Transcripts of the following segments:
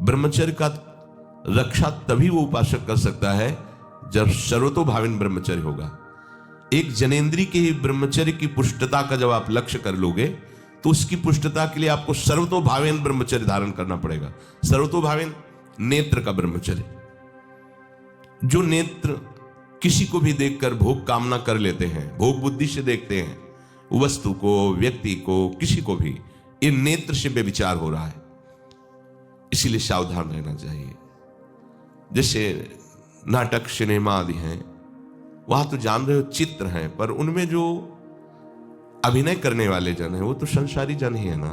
ब्रह्मचर्य का रक्षा तभी वो उपासक कर सकता है जब सर्वतोभाविन ब्रह्मचर्य होगा। एक जनेंद्री के ही ब्रह्मचर्य की पुष्टता का जब आप लक्ष्य कर लोगे तो उसकी पुष्टता के लिए आपको सर्वतोभावेन ब्रह्मचर्य धारण करना पड़ेगा। सर्वतोभावेन नेत्र का ब्रह्मचर्य, जो नेत्र किसी को भी देखकर भोग कामना कर लेते हैं, भोग बुद्धि से देखते हैं वस्तु को, व्यक्ति को, किसी को भी, ये नेत्र से व्यभिचार हो रहा है, इसीलिए सावधान रहना चाहिए। जैसे नाटक, सिनेमा आदि हैं, वहां तो जान रहे हो चित्र हैं, पर उनमें जो अभिनय करने वाले जन हैं वो तो संसारी जन ही है ना।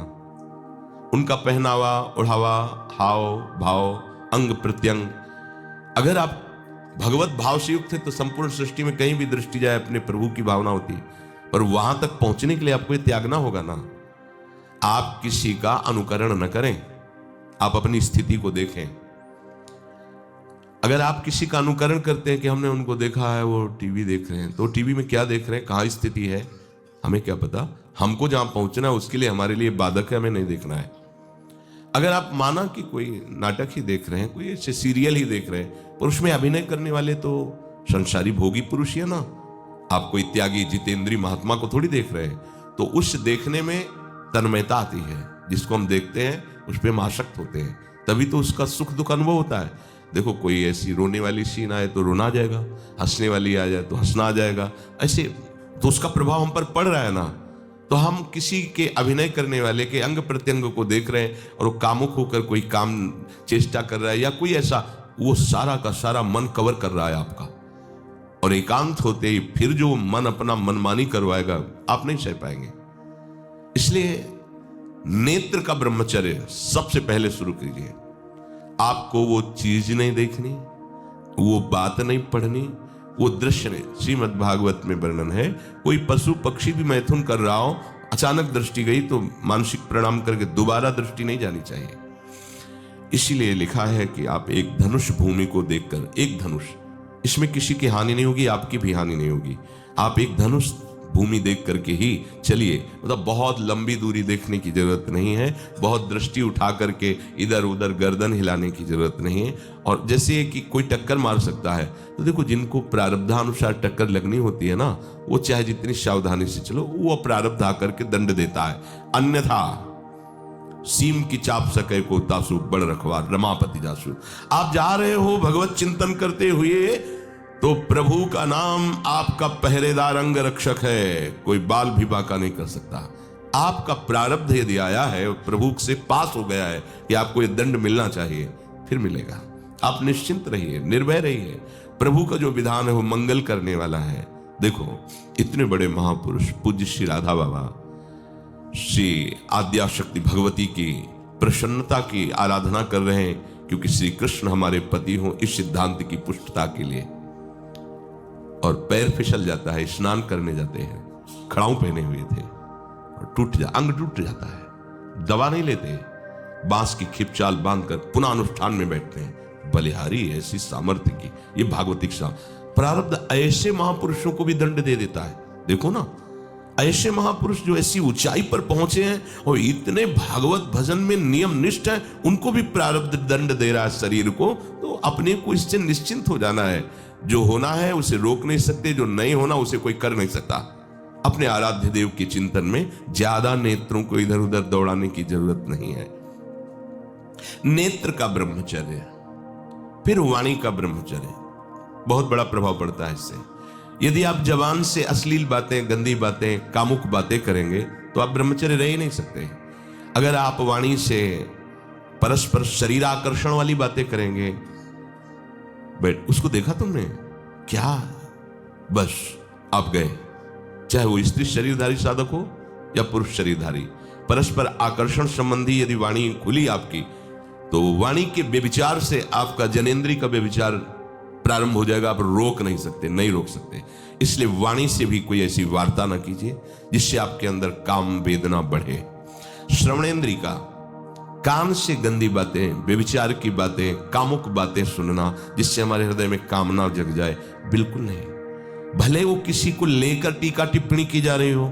उनका पहनावा, ओढ़ावा, हाव भाव, अंग प्रत्यंग, अगर आप भगवत भाव से युक्त है तो संपूर्ण सृष्टि में कहीं भी दृष्टि जाए अपने प्रभु की भावना होती है, पर वहां तक पहुंचने के लिए आपको ये त्यागना होगा ना। आप किसी का अनुकरण न करें, आप अपनी स्थिति को देखें। अगर आप किसी का अनुकरण करते हैं कि हमने उनको देखा है वो टीवी देख रहे हैं, तो टीवी में क्या देख रहे हैं, कहाँ स्थिति है, हमें क्या पता। हमको जहां पहुंचना है उसके लिए हमारे लिए बाधक है, हमें नहीं देखना है। अगर आप माना कि कोई नाटक ही देख रहे हैं, कोई ऐसे सीरियल ही देख रहे हैं, पर उसमें अभिनय करने वाले तो संसारी भोगी पुरुष ही है ना। आप कोई त्यागी जितेंद्री महात्मा को थोड़ी देख रहे हैं, तो उस देखने में तन्मयता आती है। जिसको हम देखते हैं उस पर हम आसक्त होते हैं, तभी तो उसका सुख दुख अनुभव होता है। देखो कोई ऐसी रोने वाली सीन आए तो रोना आ जाएगा, हंसने वाली आ जाए तो हंसना आ जाएगा, ऐसे तो उसका प्रभाव हम पर पड़ रहा है ना। तो हम किसी के अभिनय करने वाले के अंग प्रत्यंग को देख रहे हैं और वो कामुक होकर कोई काम चेष्टा कर रहा है या कोई ऐसा, वो सारा का सारा मन कवर कर रहा है आपका, और एकांत होते ही फिर जो मन अपना मनमानी करवाएगा आप नहीं सह पाएंगे। इसलिए नेत्र का ब्रह्मचर्य सबसे पहले शुरू कीजिए। आपको वो चीज नहीं देखनी, वो बात नहीं पढ़नी, वो दृश्य नहीं। श्रीमद् भागवत में वर्णन है, कोई पशु पक्षी भी मैथुन कर रहा हो, अचानक दृष्टि गई तो मानसिक प्रणाम करके दोबारा दृष्टि नहीं जानी चाहिए। इसीलिए लिखा है कि आप एक धनुष भूमि को देखकर, एक धनुष, इसमें किसी की हानि नहीं होगी, आपकी भी हानि नहीं होगी। आप एक धनुष भूमि देख करके ही चलिए, मतलब बहुत लंबी दूरी देखने की जरूरत नहीं है, बहुत दृष्टि उठा करके इधर उधर गर्दन हिलाने की जरूरत नहीं है। और जैसे कि कोई टक्कर मार सकता है, तो देखो जिनको प्रारब्धानुसार टक्कर लगनी होती है ना, वो चाहे जितनी सावधानी से चलो, वो प्रारब्ध आकर के दंड देता है। अन्यथा सीम की चाप सके को तासु बड़ रखवार रमापति जासु। आप जा रहे हो भगवत चिंतन करते हुए, तो प्रभु का नाम आपका पहरेदार अंग रक्षक है, कोई बाल भी बाका नहीं कर सकता। आपका प्रारब्ध यदि आया है, प्रभु से पास हो गया है कि आपको ये दंड मिलना चाहिए, फिर मिलेगा। आप निश्चिंत रहिए, निर्भय रहिए। प्रभु का जो विधान है वो मंगल करने वाला है। देखो इतने बड़े महापुरुष पूज्य श्री राधा बाबा, श्री आद्याशक्ति भगवती की प्रसन्नता की आराधना कर रहे हैं, क्योंकि श्री कृष्ण हमारे पति हों, इस सिद्धांत की पुष्टता के लिए। और पैर फिसल जाता है, स्नान करने जाते हैं, खड़ाऊ पहने हुए थे और अंग टूट जाता है, दवा नहीं लेते, बांस की खिपचाल बांधकर पुनः अनुष्ठान में बैठते हैं। बलिहारी ऐसी सामर्थ्य की, ये भागवतिक प्रारब्ध ऐसे महापुरुषों को भी दंड दे देता है। देखो ना, ऐसे महापुरुष जो ऐसी ऊंचाई पर पहुंचे हैं और इतने भागवत भजन में नियम निष्ठ हैं, उनको भी प्रारब्ध दंड दे रहा है शरीर को। तो अपने को इससे निश्चिंत हो जाना है। जो होना है उसे रोक नहीं सकते, जो नहीं होना उसे कोई कर नहीं सकता। अपने आराध्य देव के चिंतन में ज्यादा नेत्रों को इधर उधर दौड़ाने की जरूरत नहीं है। नेत्र का ब्रह्मचर्य, फिर वाणी का ब्रह्मचर्य, बहुत बड़ा प्रभाव पड़ता है इससे। यदि आप जबान से अश्लील बातें, गंदी बातें, कामुक बातें करेंगे तो आप ब्रह्मचर्य रह ही नहीं सकते। अगर आप वाणी से परस्पर शरीर आकर्षण वाली बातें करेंगे, बट उसको देखा तुमने क्या, बस आप गए। चाहे वो स्त्री शरीरधारी साधक हो या पुरुष शरीरधारी, परस्पर आकर्षण संबंधी यदि वाणी खुली आपकी, तो वाणी के व्यभिचार से आपका जनेंद्री का व्यभिचार प्रारंभ हो जाएगा। आप रोक नहीं सकते, नहीं रोक सकते। इसलिए वाणी से भी कोई ऐसी वार्ता ना कीजिए जिससे आपके अंदर काम वेदना बढ़े। श्रवणेंद्री का, कान से गंदी बातें, व्यभिचार की बातें, कामुक बातें सुनना जिससे हमारे हृदय में कामना जग जाए, बिल्कुल नहीं। भले वो किसी को लेकर टीका टिप्पणी की जा रही हो,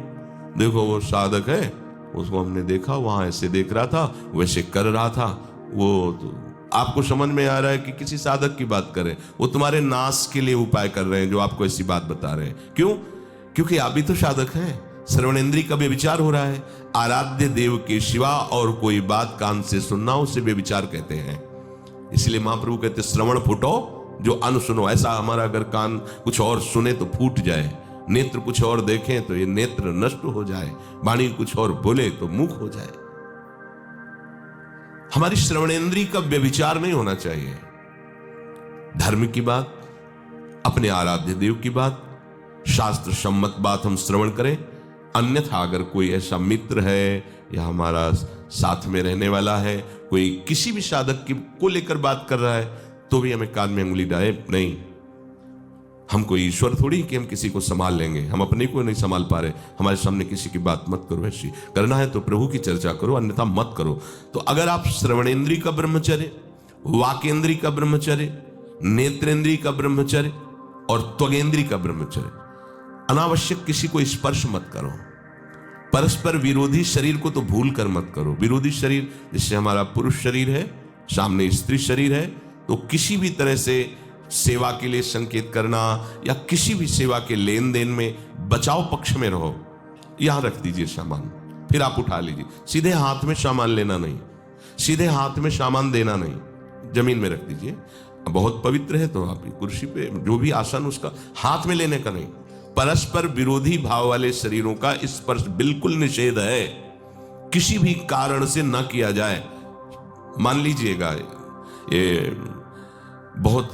देखो वो साधक है, उसको हमने देखा, वहां ऐसे देख रहा था, वैसे कर रहा था, वो तो आपको समझ में आ रहा है कि किसी साधक की बात कर रहे हैं, वो तुम्हारे नाश के लिए उपाय कर रहे हैं जो आपको ऐसी बात बता रहे हैं। क्यों? क्योंकि आप भी तो साधक हैं। श्रवणेन्द्रिय का व्यभिचार हो रहा है। आराध्य देव के सिवा और कोई बात कान से सुनना उसे व्यभिचार कहते हैं। इसलिए महाप्रभु कहते श्रवण फूटो जो अन सुनो। ऐसा हमारा अगर कान कुछ और सुने तो फूट जाए, नेत्र कुछ और देखें तो ये नेत्र नष्ट हो जाए, वाणी कुछ और बोले तो मुख हो जाए। हमारी श्रवणेन्द्रिय का व्यभिचार नहीं होना चाहिए। धर्म की बात, अपने आराध्य देव की बात, शास्त्र सम्मत बात हम श्रवण करें। अन्यथा अगर कोई ऐसा मित्र है या हमारा साथ में रहने वाला है, कोई किसी भी साधक की को लेकर बात कर रहा है, तो भी हमें कान में उंगली डाले नहीं। हम कोई ईश्वर थोड़ी कि हम किसी को संभाल लेंगे, हम अपने को नहीं संभाल पा रहे। हमारे सामने किसी की बात मत करो। ऐसी करना है तो प्रभु की चर्चा करो, अन्यथा मत करो। तो अगर आप श्रवणेन्द्रिय का ब्रह्मचर्य, वाकेंद्रिय का ब्रह्मचर्य, नेत्रेंद्रिय का ब्रह्मचर्य और त्वगेंद्रिय का ब्रह्मचर्य, अनावश्यक किसी को स्पर्श मत करो। परस्पर विरोधी शरीर को तो भूल कर मत करो। विरोधी शरीर जिससे हमारा पुरुष शरीर है, सामने स्त्री शरीर है, तो किसी भी तरह से सेवा के लिए संकेत करना या किसी भी सेवा के लेन देन में बचाव पक्ष में रहो। यहां रख दीजिए सामान, फिर आप उठा लीजिए। सीधे हाथ में सामान लेना नहीं, सीधे हाथ में सामान देना नहीं, जमीन में रख दीजिए। बहुत पवित्र है तो आप कुर्सी पे जो भी आसन उसका हाथ में लेने का नहीं। परस्पर विरोधी भाव वाले शरीरों का स्पर्श बिल्कुल निषेध है, किसी भी कारण से न किया जाए। मान लीजिएगा ये बहुत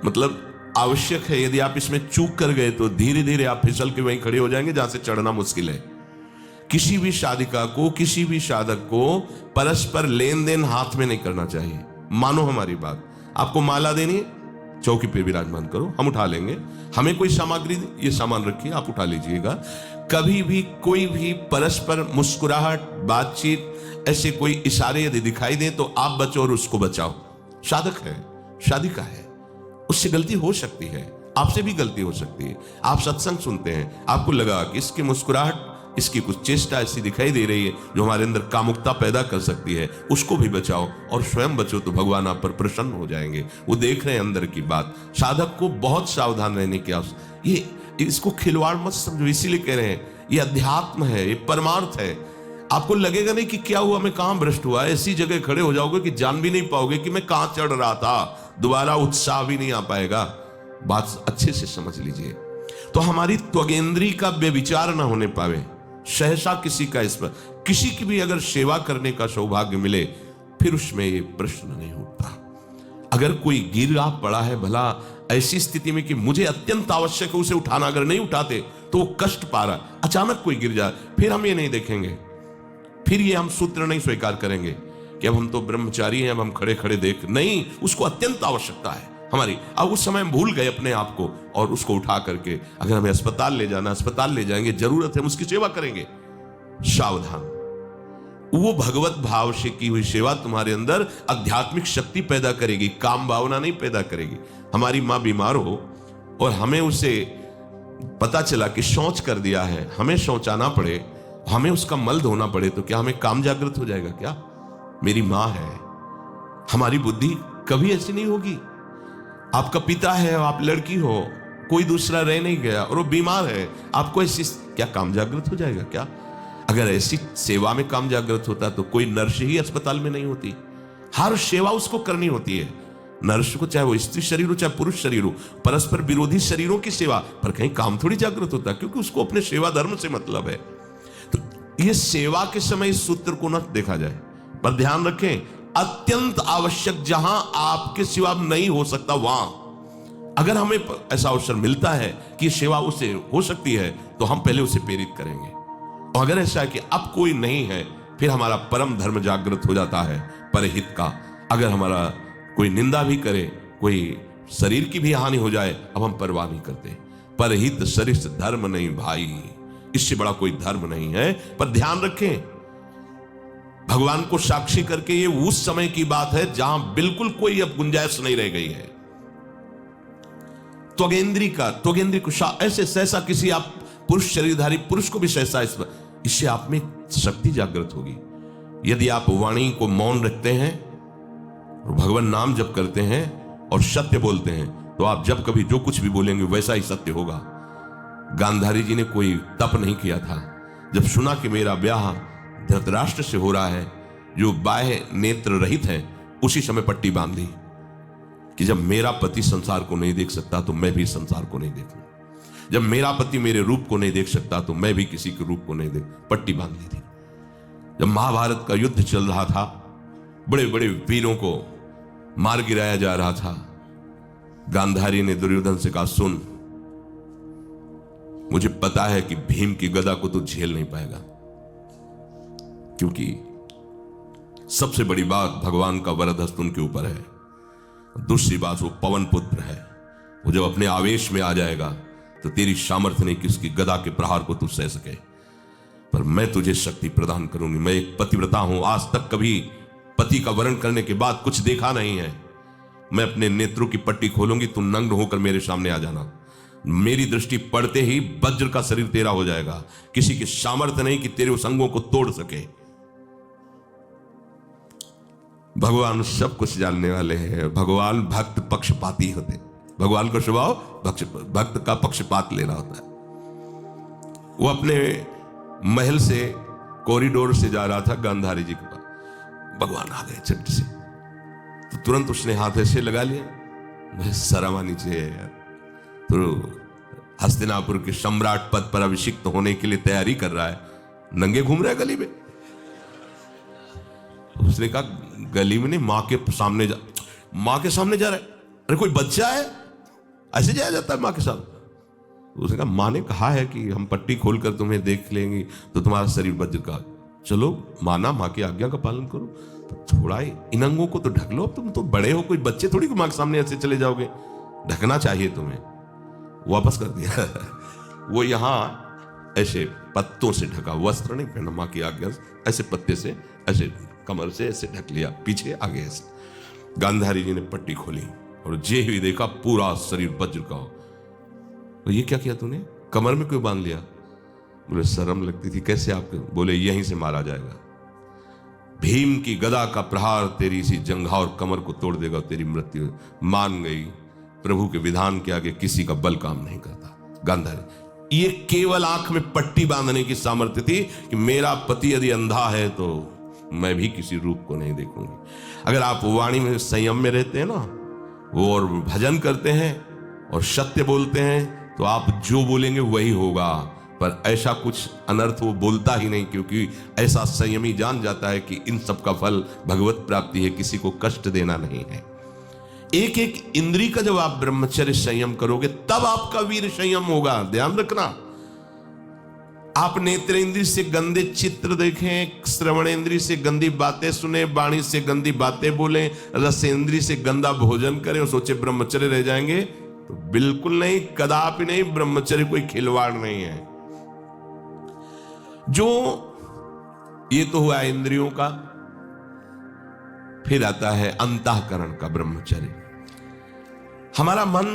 मतलब आवश्यक है। यदि आप इसमें चूक कर गए तो धीरे धीरे आप फिसल के वहीं खड़े हो जाएंगे जहां से चढ़ना मुश्किल है। किसी भी साधिका को, किसी भी साधक को परस्पर लेन देन हाथ में नहीं करना चाहिए। मानो हमारी बात, आपको माला देनी है, चौकी पे विराजमान करो, हम उठा लेंगे। हमें कोई सामग्री, ये सामान रखिए, आप उठा लीजिएगा। कभी भी कोई भी परस्पर मुस्कुराहट, बातचीत, ऐसे कोई इशारे यदि दिखाई दे तो आप बचो और उसको बचाओ। साधक है, साधिका है, उससे गलती हो सकती है, आपसे भी गलती हो सकती है। आप सत्संग सुनते हैं, आपको लगा कि इसकी मुस्कुराहट, इसकी कुछ चेष्टा ऐसी दिखाई दे रही है जो हमारे अंदर कामुकता पैदा कर सकती है, उसको भी बचाओ और स्वयं बचो तो भगवान आप पर प्रसन्न हो जाएंगे। वो देख रहे हैं अंदर की बात। साधक को बहुत सावधान रहने की आवश्यकता। ये इसको खिलवाड़ मत समझो, इसीलिए कह रहे हैं ये अध्यात्म है, ये परमार्थ है। आपको लगेगा नहीं कि क्या हुआ, मैं कहां भ्रष्ट हुआ, ऐसी जगह खड़े हो जाओगे कि जान भी नहीं पाओगे कि मैं कहां चढ़ रहा था। दोबारा उत्साह भी नहीं आ पाएगा। बात अच्छे से समझ लीजिए। तो हमारी त्वगेंद्री का व्यभिचार ना होने पावे, सहसा किसी का इस पर किसी की भी अगर सेवा करने का सौभाग्य मिले, फिर उसमें ये प्रश्न नहीं उठता। अगर कोई गिरा पड़ा है, भला ऐसी स्थिति में कि मुझे अत्यंत आवश्यक है उसे उठाना, अगर नहीं उठाते तो वो कष्ट पा रहा, अचानक कोई गिर जाए, फिर हम ये नहीं देखेंगे, फिर ये हम सूत्र नहीं स्वीकार करेंगे कि अब हम तो ब्रह्मचारी हैं, अब हम खड़े खड़े देख नहीं। उसको अत्यंत आवश्यकता है हमारी। अब उस समय हम भूल गए अपने आप को और उसको उठा करके अगर हमें अस्पताल ले जाना, अस्पताल ले जाएंगे, जरूरत है हम उसकी सेवा करेंगे। सावधान, वो भगवत भाव से की हुई सेवा तुम्हारे अंदर आध्यात्मिक शक्ति पैदा करेगी, काम भावना नहीं पैदा करेगी। हमारी माँ बीमार हो और हमें उसे पता चला कि शौच कर दिया है, हमें शौचाना पड़े, हमें उसका मल धोना पड़े, तो क्या हमें काम जागृत हो जाएगा? क्या मेरी माँ है। हमारी बुद्धि कभी ऐसी नहीं होगी। आपका पिता है, आप लड़की हो, कोई दूसरा रह नहीं गया और वो बीमार है, आपको ऐसी क्या काम जागृत हो जाएगा? क्या अगर ऐसी सेवा में काम जागृत होता तो कोई नर्स ही अस्पताल में नहीं होती। हर सेवा उसको करनी होती है, नर्स को, चाहे वो स्त्री शरीर हो चाहे पुरुष शरीर हो। परस्पर विरोधी शरीरों की सेवा पर कहीं काम थोड़ी जागृत होता, क्योंकि उसको अपने सेवा धर्म से मतलब है। तो ये सेवा के समय इस सूत्र को न देखा जाए, पर ध्यान रखें, अत्यंत आवश्यक जहां आपके सिवा नहीं हो सकता, वहां अगर हमें ऐसा अवसर मिलता है कि सेवा उसे हो सकती है तो हम पहले उसे प्रेरित करेंगे। और अगर ऐसा है कि अब कोई नहीं है, फिर हमारा परम धर्म जागृत हो जाता है परहित का। अगर हमारा कोई निंदा भी करे, कोई शरीर की भी हानि हो जाए, अब हम परवाह नहीं करते। परहित सरिस धर्म नहीं भाई, इससे बड़ा कोई धर्म नहीं है। पर ध्यान रखें, भगवान को साक्षी करके ये उस समय की बात है जहां बिल्कुल कोई अब गुंजाइश नहीं रह गई है। त्वगेंद्री को ऐसे सहसा किसी आप पुरुष शरीरधारी पुरुष को भी सहसा इससे आप में शक्ति जागृत होगी। यदि आप वाणी को मौन रखते हैं और भगवान नाम जप करते हैं और सत्य बोलते हैं तो आप जब कभी जो कुछ भी बोलेंगे वैसा ही सत्य होगा। गांधारी जी ने कोई तप नहीं किया था। जब सुना कि मेरा ब्याह धृतराष्ट्र से हो रहा है जो बाह्य नेत्र रहित है, उसी समय पट्टी बांध दी कि जब मेरा पति संसार को नहीं देख सकता तो मैं भी संसार को नहीं देखूं। जब मेरा पति मेरे रूप को नहीं देख सकता तो मैं भी किसी के रूप को नहीं देख, पट्टी बांध दी थी। जब महाभारत का युद्ध चल रहा था, बड़े बड़े वीरों को मार गिराया जा रहा था, गांधारी ने दुर्योधन से कहा, सुन, मुझे पता है कि भीम की गदा को तू झेल नहीं पाएगा, क्योंकि सबसे बड़ी बात भगवान का वरद हस्त उनके ऊपर है। दूसरी बात वो पवन पुत्र है, वो जब अपने आवेश में आ जाएगा तो तेरी सामर्थ्य नहीं कि उसकी गदा के प्रहार को तू सह सके, पर मैं तुझे शक्ति प्रदान करूंगी। मैं एक पतिव्रता हूं, आज तक कभी पति का वरण करने के बाद कुछ देखा नहीं है। मैं अपने नेत्रों की पट्टी खोलूंगी, तू नंग होकर मेरे सामने आ जाना। मेरी दृष्टि पड़ते ही वज्र का शरीर तेरा हो जाएगा। किसी की सामर्थ्य नहीं कि तेरे उस अंगों को तोड़ सके। भगवान सब कुछ जानने वाले हैं। भगवान भक्त पक्षपाती होते। भगवान का स्वभाव भक्त का पक्षपात लेना होता है। वो अपने महल से कॉरिडोर से जा रहा था गांधारी जी के पास, भगवान आ गए चट से, तो तुरंत उसने हाथ ऐसे लगा लिया, मुझे शर्म आनी चाहिए यार, तो हस्तिनापुर के सम्राट पद पर अभिषिक्त होने के लिए तैयारी कर रहा है, नंगे घूम रहा है गली में। उसने कहा, गली में नहीं, मां के सामने जा रहा है। अरे कोई बच्चा है, ऐसे जाया जाता है मां के साथ? उसने कहा, मां ने कहा है कि हम पट्टी खोलकर तुम्हें देख लेंगे तो तुम्हारा शरीर वज्र का। चलो माना, मां की आज्ञा का पालन करो, तो थोड़ा इन अंगों को तो ढक लो। अब तुम तो बड़े हो, कोई बच्चे थोड़ी को मां के सामने ऐसे चले जाओगे, ढकना चाहिए तुम्हें। वापस कर दिया। वो यहां ऐसे पत्तों से ढका, वस्त्र नहीं पहना, मां की आज्ञा ऐसे पत्ते से ऐसे कमर से ऐसे ढक लिया, पीछे आगे ऐसे। गांधारी जी ने पट्टी खोली और जे ही देखा पूरा शरीर वज्र का हो। तो ये क्या किया तूने, कमर में क्यों बांध लिया? बोले शर्म लगती थी। कैसे आपके? बोले यहीं से मारा जाएगा। भीम की गदा का प्रहार तेरी इसी जंघा और कमर को तोड़ देगा, तेरी मृत्यु। मान गई, प्रभु के विधान के आगे किसी का बल काम नहीं करता। गांधारी, ये केवल आंख में पट्टी बांधने की सामर्थ्य थी कि मेरा पति यदि अंधा है तो मैं भी किसी रूप को नहीं देखूंगी। अगर आप वाणी में संयम में रहते हैं ना, वो और भजन करते हैं और सत्य बोलते हैं, तो आप जो बोलेंगे वही होगा। पर ऐसा कुछ अनर्थ वो बोलता ही नहीं, क्योंकि ऐसा संयमी जान जाता है कि इन सब का फल भगवत प्राप्ति है, किसी को कष्ट देना नहीं है। एक एक इंद्री का जब आप ब्रह्मचर्य संयम करोगे तब आपका वीर संयम होगा। ध्यान रखना, आप नेत्रेंद्री से गंदे चित्र देखें, श्रवणेंद्री से गंदी बातें सुने, वाणी से गंदी बातें बोलें, रसेंद्री से गंदा भोजन करें और सोचे ब्रह्मचर्य रह जाएंगे, तो बिल्कुल नहीं, कदापि नहीं। ब्रह्मचर्य कोई खिलवाड़ नहीं है। जो ये तो हुआ इंद्रियों का, फिर आता है अंतःकरण का ब्रह्मचर्य। हमारा मन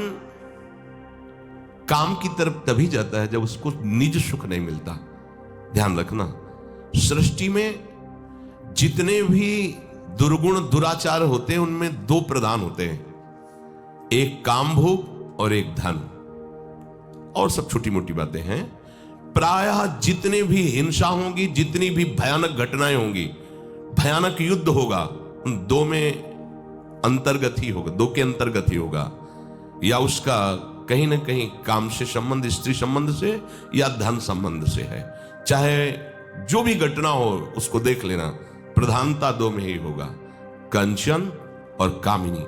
काम की तरफ तभी जाता है जब उसको निज सुख नहीं मिलता। ध्यान रखना, सृष्टि में जितने भी दुर्गुण दुराचार होते हैं उनमें दो प्रधान होते हैं, एक काम भोग और एक धन, और सब छोटी मोटी बातें हैं। प्रायः जितने भी हिंसा होगी, जितनी भी भयानक घटनाएं होंगी, भयानक युद्ध होगा, उन दो में अंतर्गत ही होगा, दो के अंतर्गत ही होगा। या उसका कहीं ना कहीं काम से संबंध, स्त्री संबंध से या धन संबंध से है। चाहे जो भी घटना हो उसको देख लेना, प्रधानता दो में ही होगा, कंचन और कामिनी।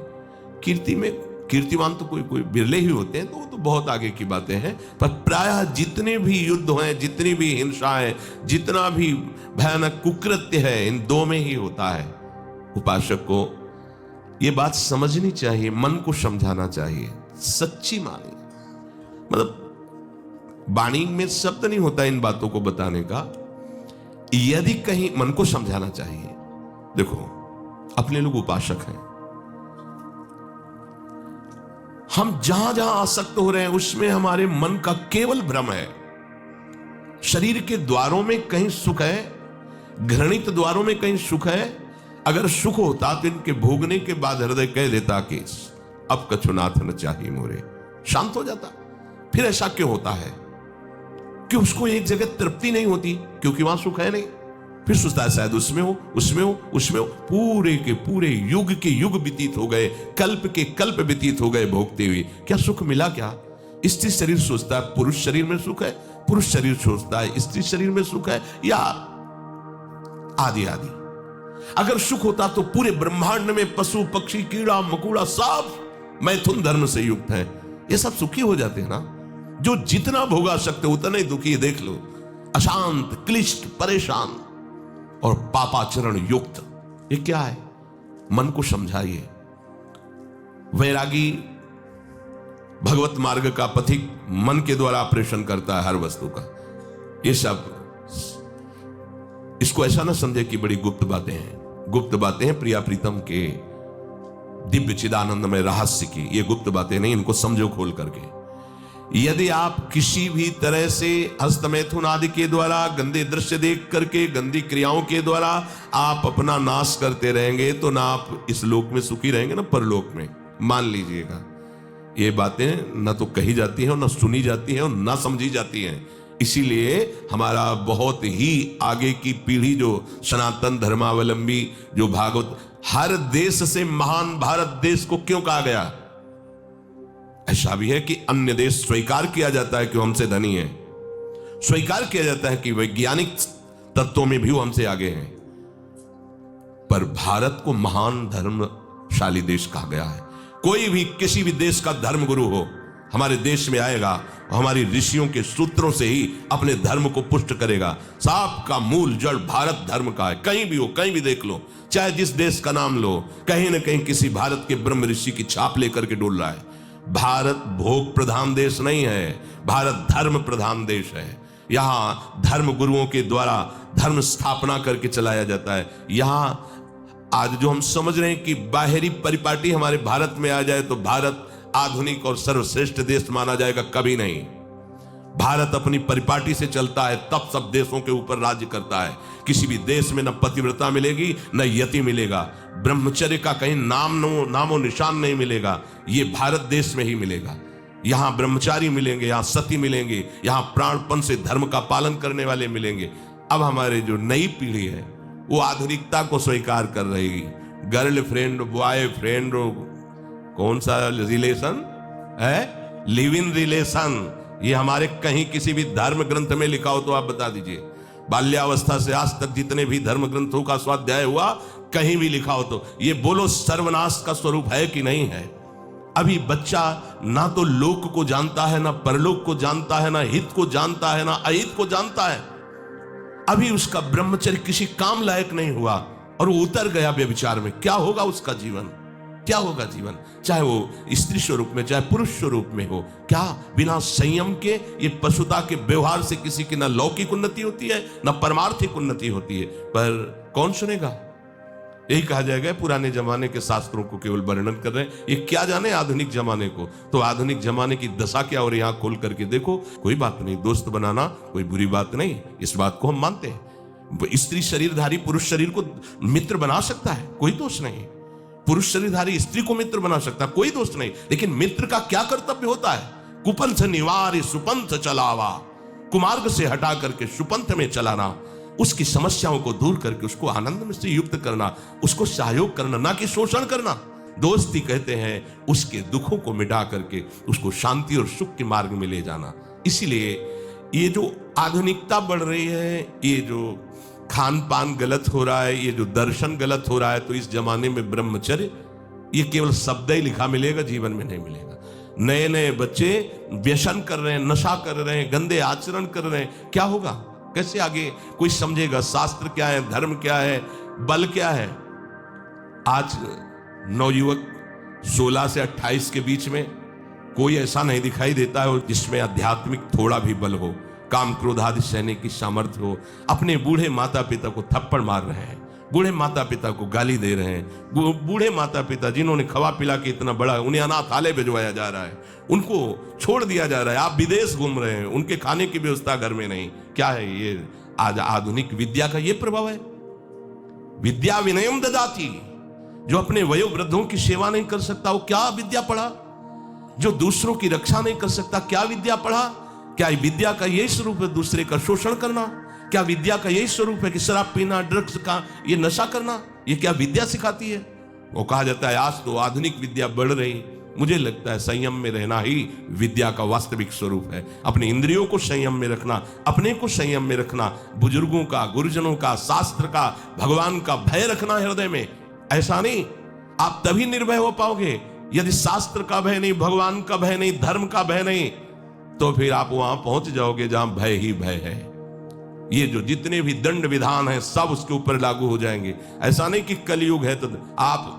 कीर्ति में कीर्तिमान तो कोई बिरले ही होते हैं, तो वो तो बहुत आगे की बातें हैं। पर प्रायः जितने भी युद्ध हैं, जितनी भी हिंसा है, जितना भी भयानक कुकृत्य है, इन दो में ही होता है। उपासक को ये बात समझनी चाहिए, मन को समझाना चाहिए, सच्ची मानी। मतलब वाणी में शब्द नहीं होता इन बातों को बताने का, यदि कहीं मन को समझाना चाहिए। देखो, अपने लोग उपासक हैं, हम जहां जहां आसक्त हो रहे हैं उसमें हमारे मन का केवल भ्रम है। शरीर के द्वारों में कहीं सुख है, घृणित द्वारों में कहीं सुख है, अगर सुख होता तो इनके भोगने के बाद हृदय कह देता कि अब कछुनाथ न चाहिए मोरे, शांत हो जाता। फिर ऐसा क्यों होता है कि उसको एक जगह तृप्ति नहीं होती? क्योंकि वहां सुख है नहीं। फिर सोचता है शायद उसमें हो, उसमें हो, उसमें हो। पूरे के पूरे युग के युग व्यतीत हो गए, कल्प के कल्प व्यतीत हो गए भोगते हुए, क्या सुख मिला? क्या स्त्री शरीर सोचता है पुरुष शरीर में सुख है, पुरुष शरीर सोचता है स्त्री शरीर में सुख है, या आदि आदि। अगर सुख होता तो पूरे ब्रह्मांड में पशु पक्षी कीड़ा मकोड़ा सब मैथुन धर्म से युक्त है, ये सब सुखी हो जाते हैं ना। जो जितना भोगा सकते उतना ही दुखी, देख लो, अशांत, क्लिष्ट, परेशान और पापाचरण युक्त। ये क्या है? मन को समझाइए। वैरागी भगवत मार्ग का पथिक मन के द्वारा ऑपरेशन करता है हर वस्तु का। ये सब, इसको ऐसा ना समझे कि बड़ी गुप्त बातें हैं। गुप्त बातें हैं प्रिया प्रीतम के दिव्य चिदानंदमय रहस्य की। ये गुप्त बातें नहीं, इनको समझो खोल करके। यदि आप किसी भी तरह से हस्तमैथुन आदि के द्वारा, गंदे दृश्य देख करके, गंदी क्रियाओं के द्वारा आप अपना नाश करते रहेंगे तो ना आप इस लोक में सुखी रहेंगे ना परलोक में। मान लीजिएगा, ये बातें ना तो कही जाती हैं और ना सुनी जाती हैं और ना समझी जाती हैं। इसीलिए हमारा बहुत ही आगे की पीढ़ी जो सनातन धर्मावलंबी, जो भागवत, हर देश से महान भारत देश को क्यों कहा गया? ऐसा भी है कि अन्य देश स्वीकार किया जाता है कि वो हमसे धनी है, स्वीकार किया जाता है कि वैज्ञानिक तत्वों में भी वो हमसे आगे हैं, पर भारत को महान धर्मशाली देश कहा गया है। कोई भी किसी भी देश का धर्म गुरु हो, हमारे देश में आएगा, हमारी ऋषियों के सूत्रों से ही अपने धर्म को पुष्ट करेगा। साप का मूल जड़ भारत धर्म का है। कहीं भी हो, कहीं भी देख लो, चाहे जिस देश का नाम लो, कहीं ना कहीं किसी भारत के ब्रह्म ऋषि की छाप लेकर के डोल रहा है। भारत भोग प्रधान देश नहीं है, भारत धर्म प्रधान देश है। यहां धर्म गुरुओं के द्वारा धर्म स्थापना करके चलाया जाता है। यहां आज जो हम समझ रहे हैं कि बाहरी परिपाटी हमारे भारत में आ जाए तो भारत आधुनिक और सर्वश्रेष्ठ देश माना जाएगा, कभी नहीं। भारत अपनी परिपाटी से चलता है, तब सब देशों के ऊपर राज्य करता है। किसी भी देश में न पतिव्रता मिलेगी न यति मिलेगा, ब्रह्मचर्य का कहीं नामो निशान नहीं मिलेगा। ये भारत देश में ही मिलेगा। यहां ब्रह्मचारी मिलेंगे, यहां सती मिलेंगे, यहां प्राणपण से धर्म का पालन करने वाले मिलेंगे। अब हमारे जो नई पीढ़ी है वो आधुनिकता को स्वीकार कर रही। गर्लफ्रेंड, बॉयफ्रेंड, कौन सा रिलेशन है? Live in relation. ये हमारे कहीं किसी भी धर्म ग्रंथ में लिखा हो तो आप बता दीजिए। बाल्यावस्था से आज तक जितने भी धर्म ग्रंथों का स्वाध्याय हुआ, कहीं भी लिखा हो तो ये बोलो सर्वनाश का स्वरूप है कि नहीं है? अभी बच्चा ना तो लोक को जानता है, ना परलोक को जानता है, ना हित को जानता है, ना अहित को जानता है। अभी उसका ब्रह्मचर्य किसी काम लायक नहीं हुआ और वो उतर गया व्यभिचार में। क्या होगा उसका जीवन? क्या होगा जीवन? चाहे वो स्त्री स्वरूप में चाहे पुरुष स्वरूप में हो, क्या बिना संयम के ये पशुता के व्यवहार से किसी की ना लौकिक उन्नति होती है ना परमार्थिक उन्नति होती है? पर कौन सुनेगा? यही कहा जाएगा पुराने जमाने के शास्त्रों को केवल वर्णन कर रहे हैं, ये क्या जाने आधुनिक जमाने को। तो आधुनिक जमाने की दशा क्या, और यहाँ खोल करके देखो। कोई बात नहीं, दोस्त बनाना कोई बुरी बात नहीं, इस बात को हम मानते हैं। स्त्री शरीरधारी पुरुष शरीर को मित्र बना सकता है, कोई दोष नहीं। पुरुष शरीरधारी स्त्री को मित्र बना सकता है, कोई दोष नहीं। लेकिन मित्र का क्या कर्तव्य होता है? कुपंथ निवार सुपंथ चलावा, कुमार्ग से हटा करके सुपंथ में चलाना, उसकी समस्याओं को दूर करके उसको आनंद में से युक्त करना, उसको सहयोग करना, ना कि शोषण करना। दोस्ती कहते हैं उसके दुखों को मिटा करके उसको शांति और सुख के मार्ग में ले जाना। इसीलिए ये जो आधुनिकता बढ़ रही है, ये जो खान पान गलत हो रहा है, ये जो दर्शन गलत हो रहा है, तो इस जमाने में ब्रह्मचर्य ये केवल शब्द ही लिखा मिलेगा, जीवन में नहीं मिलेगा। नए नए बच्चे व्यसन कर रहे हैं, नशा कर रहे हैं, गंदे आचरण कर रहे हैं, क्या होगा? कैसे आगे कोई समझेगा? शास्त्र क्या है, धर्म क्या है, बल क्या है? आज नवयुवक 16 से 28 के बीच में कोई ऐसा नहीं दिखाई देता है जिसमें आध्यात्मिक थोड़ा भी बल हो, काम क्रोध आदि सहने की सामर्थ्य हो। अपने बूढ़े माता पिता को थप्पड़ मार रहे हैं, बूढ़े माता पिता को गाली दे रहे हैं। बूढ़े माता पिता जिन्होंने खवा पिला के इतना बड़ा, उन्हें अनाथालय भिजवाया जा रहा है, उनको छोड़ दिया जा रहा है। आप विदेश घूम रहे हैं, उनके खाने की व्यवस्था घर में नहीं। क्या है ये? आज आधुनिक विद्या का ये प्रभाव है। विद्या विनयम ददाति। जो अपने वयोवृद्धों की सेवा नहीं कर सकता वो क्या विद्या पढ़ा? जो दूसरों की रक्षा नहीं कर सकता क्या विद्या पढ़ा? क्या विद्या का यही स्वरूप है दूसरे का शोषण करना? क्या विद्या का यही स्वरूप है कि शराब पीना, ड्रग्स का ये नशा करना? ये क्या विद्या सिखाती है? वो कहा जाता है आज तो आधुनिक विद्या बढ़ रही। मुझे लगता है संयम में रहना ही विद्या का वास्तविक स्वरूप है। अपने इंद्रियों को संयम में रखना, अपने को संयम में रखना, बुजुर्गों का, गुरुजनों का, शास्त्र का, भगवान का भय रखना हृदय में। ऐसा नहीं, आप तभी निर्भय हो पाओगे यदि शास्त्र का भय नहीं, भगवान का भय नहीं, धर्म का भय नहीं, तो फिर आप वहां पहुंच जाओगे जहां भय ही भय है। ये जो जितने भी दंड विधान हैं सब उसके ऊपर लागू हो जाएंगे। ऐसा नहीं कि कलयुग है तो आप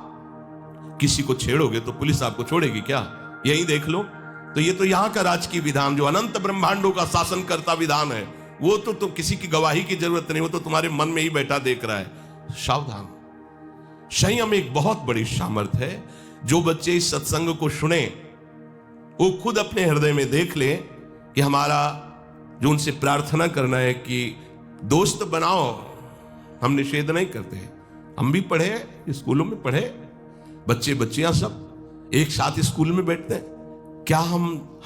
किसी को छेड़ोगे तो पुलिस आपको छोड़ेगी क्या? यही देख लो। तो ये तो यहां का राजकीय विधान जो अनंत ब्रह्मांडों का शासन करता विधान है, वो तो किसी की गवाही की जरूरत नहीं, वो तो तुम्हारे मन में ही बैठा देख रहा है। सावधान। संयम एक बहुत बड़ी सामर्थ है। जो बच्चे इस सत्संग को सुने वो खुद अपने हृदय में देख ले कि हमारा जो उनसे प्रार्थना करना है कि दोस्त बनाओ। हम निषेध नहीं करते, हम भी पढ़े, स्कूलों में पढ़े, बच्चे बच्चियां सब एक साथ स्कूल में बैठते हैं। क्या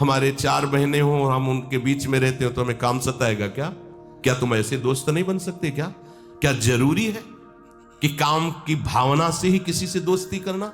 हमारे 4 बहनें हों और हम उनके बीच में रहते हो तो हमें काम सताएगा क्या? क्या तुम ऐसे दोस्त नहीं बन सकते क्या? क्या जरूरी है कि काम की भावना से ही किसी से दोस्ती करना?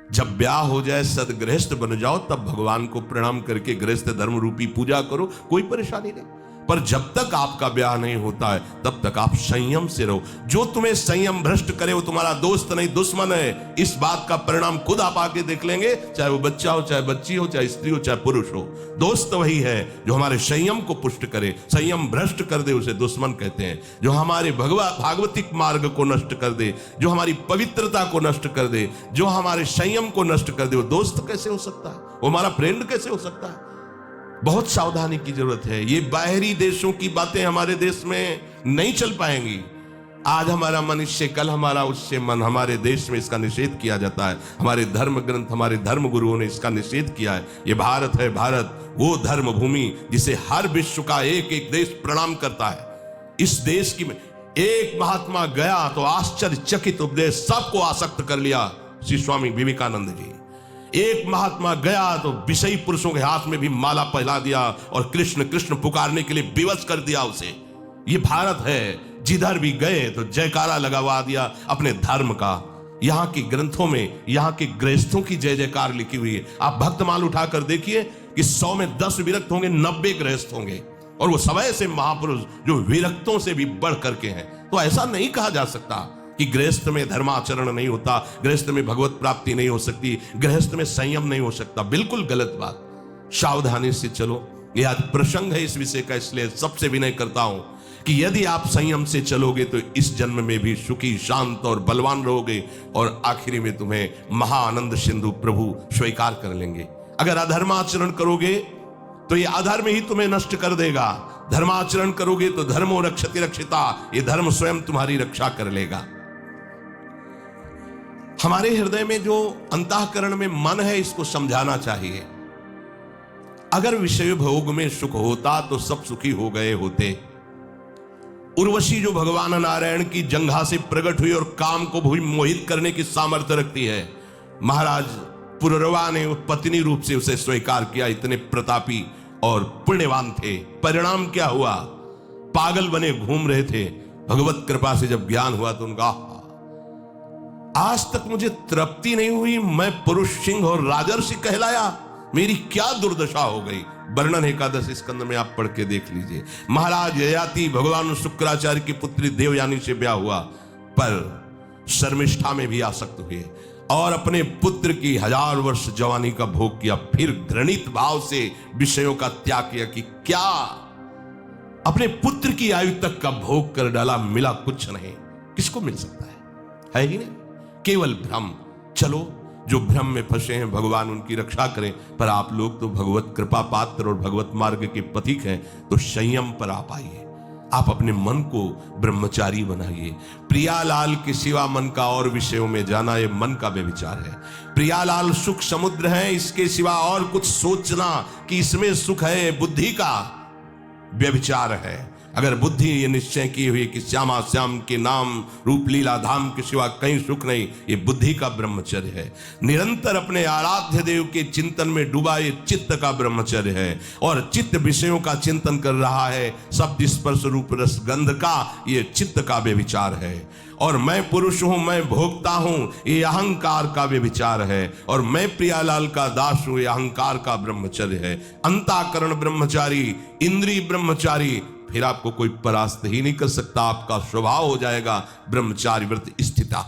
जब ब्याह हो जाए, सदगृहस्थ बन जाओ, तब भगवान को प्रणाम करके गृहस्थ धर्म रूपी पूजा करो, कोई परेशानी नहीं। पर जब तक आपका ब्याह नहीं होता है तब तक आप संयम से रहो। जो तुम्हें संयम भ्रष्ट करे वो तुम्हारा दोस्त नहीं दुश्मन है। इस बात का परिणाम खुद आप आके देख लेंगे, चाहे वो बच्चा हो, चाहे बच्ची हो, चाहे स्त्री हो, चाहे पुरुष हो। दोस्त वही है जो हमारे संयम को पुष्ट करे। संयम भ्रष्ट कर दे उसे दुश्मन कहते हैं। जो हमारे भागवतिक मार्ग को नष्ट कर दे, जो हमारी पवित्रता को नष्ट कर दे, जो हमारे संयम को नष्ट कर दे, वो दोस्त कैसे हो सकता है? वो हमारा फ्रेंड कैसे हो सकता है? बहुत सावधानी की जरूरत है। ये बाहरी देशों की बातें हमारे देश में नहीं चल पाएंगी। आज हमारा मन इससे, कल हमारा उससे मन। हमारे देश में इसका निषेध किया जाता है। हमारे धर्म ग्रंथ, हमारे धर्म गुरुओं ने इसका निषेध किया है। ये भारत है, भारत वो धर्म भूमि जिसे हर विश्व का एक एक देश प्रणाम करता है। इस देश की एक महात्मा गया तो आश्चर्यचकित उपदेश सबको आसक्त कर लिया, श्री स्वामी विवेकानंद जी। एक महात्मा गया तो विषयी पुरुषों के हाथ में भी माला पहला दिया और कृष्ण कृष्ण पुकारने के लिए विवश कर दिया उसे। ये भारत है, जिधर भी गए तो जयकारा लगवा दिया अपने धर्म का। यहाँ के ग्रंथों में यहाँ के गृहस्थों की जय जयकार लिखी हुई है। आप भक्तमाल उठाकर देखिए कि 100 में 10 विरक्त होंगे, 90 गृहस्थ होंगे, और वो सब ऐसे महापुरुष जो विरक्तों से भी बढ़ करके हैं। तो ऐसा नहीं कहा जा सकता कि गृहस्थ में धर्माचरण नहीं होता, गृहस्थ में भगवत प्राप्ति नहीं हो सकती, गृहस्थ में संयम नहीं हो सकता। बिल्कुल गलत बात। सावधानी से चलो। यह आज प्रसंग है इस विषय का, इसलिए सबसे विनय करता हूं कि यदि आप संयम से चलोगे तो इस जन्म में भी सुखी, शांत और बलवान रहोगे, और आखिरी में तुम्हें महाआनंद सिंधु प्रभु स्वीकार कर लेंगे। अगर अधर्माचरण करोगे तो ये अधर्म ही तुम्हें नष्ट कर देगा। धर्माचरण करोगे तो धर्मो रक्षति रक्षिता, ये धर्म स्वयं तुम्हारी रक्षा कर लेगा। हमारे हृदय में जो अंतःकरण में मन है, इसको समझाना चाहिए। अगर विषय भोग में सुख होता तो सब सुखी हो गए होते। उर्वशी जो भगवान नारायण की जंघा से प्रकट हुई और काम को भी मोहित करने की सामर्थ्य रखती है, महाराज पुररवा ने पत्नी रूप से उसे स्वीकार किया। इतने प्रतापी और पुण्यवान थे। परिणाम क्या हुआ? पागल बने घूम रहे थे। भगवत कृपा से जब ज्ञान हुआ तो उनका आज तक मुझे तृप्ति नहीं हुई, मैं पुरुष सिंह और राजर्षि कहलाया, मेरी क्या दुर्दशा हो गई। वर्णन एकादश स्कंद में आप पढ़ के देख लीजिए। महाराज ययाति भगवान शुक्राचार्य की पुत्री देवयानी से ब्याह हुआ, पर शर्मिष्ठा में भी आसक्त हुए और अपने पुत्र की 1000 वर्ष जवानी का भोग किया। फिर घृणित भाव से विषयों का त्याग किया कि क्या अपने पुत्र की आयु तक का भोग कर डाला, मिला कुछ नहीं। किसको मिल सकता है ही नहीं, केवल भ्रम। चलो, जो भ्रम में फंसे हैं भगवान उनकी रक्षा करें, पर आप लोग तो भगवत कृपा पात्र और भगवत मार्ग के पथिक हैं, तो संयम पर आप आइए। आप अपने मन को ब्रह्मचारी बनाइए। प्रियालाल के सिवा मन का और विषयों में जाना, यह मन का व्यभिचार है। प्रियालाल सुख समुद्र है, इसके सिवा और कुछ सोचना कि इसमें सुख है, बुद्धि का व्यभिचार है। अगर बुद्धि ये निश्चय की हुई कि श्यामा श्याम के नाम रूप लीला धाम के सिवा कहीं सुख नहीं, ये बुद्धि का ब्रह्मचर्य है। निरंतर अपने आराध्य देव के चिंतन में डूबा ये चित्त का ब्रह्मचर्य है। और चित्त विषयों का चिंतन कर रहा है, शब्द स्पर्श रूप रस गंध का, ये चित्त का व्यभिचार है। और मैं पुरुष हूं, मैं भोगता हूं, ये अहंकार का व्यभिचार है। और मैं प्रियालाल का दास हूं, ये अहंकार का ब्रह्मचर्य है। अंतःकरण ब्रह्मचारी, इंद्रिय ब्रह्मचारी, फिर आपको कोई परास्त ही नहीं कर सकता। आपका स्वभाव हो जाएगा ब्रह्मचारी व्रत स्थिता।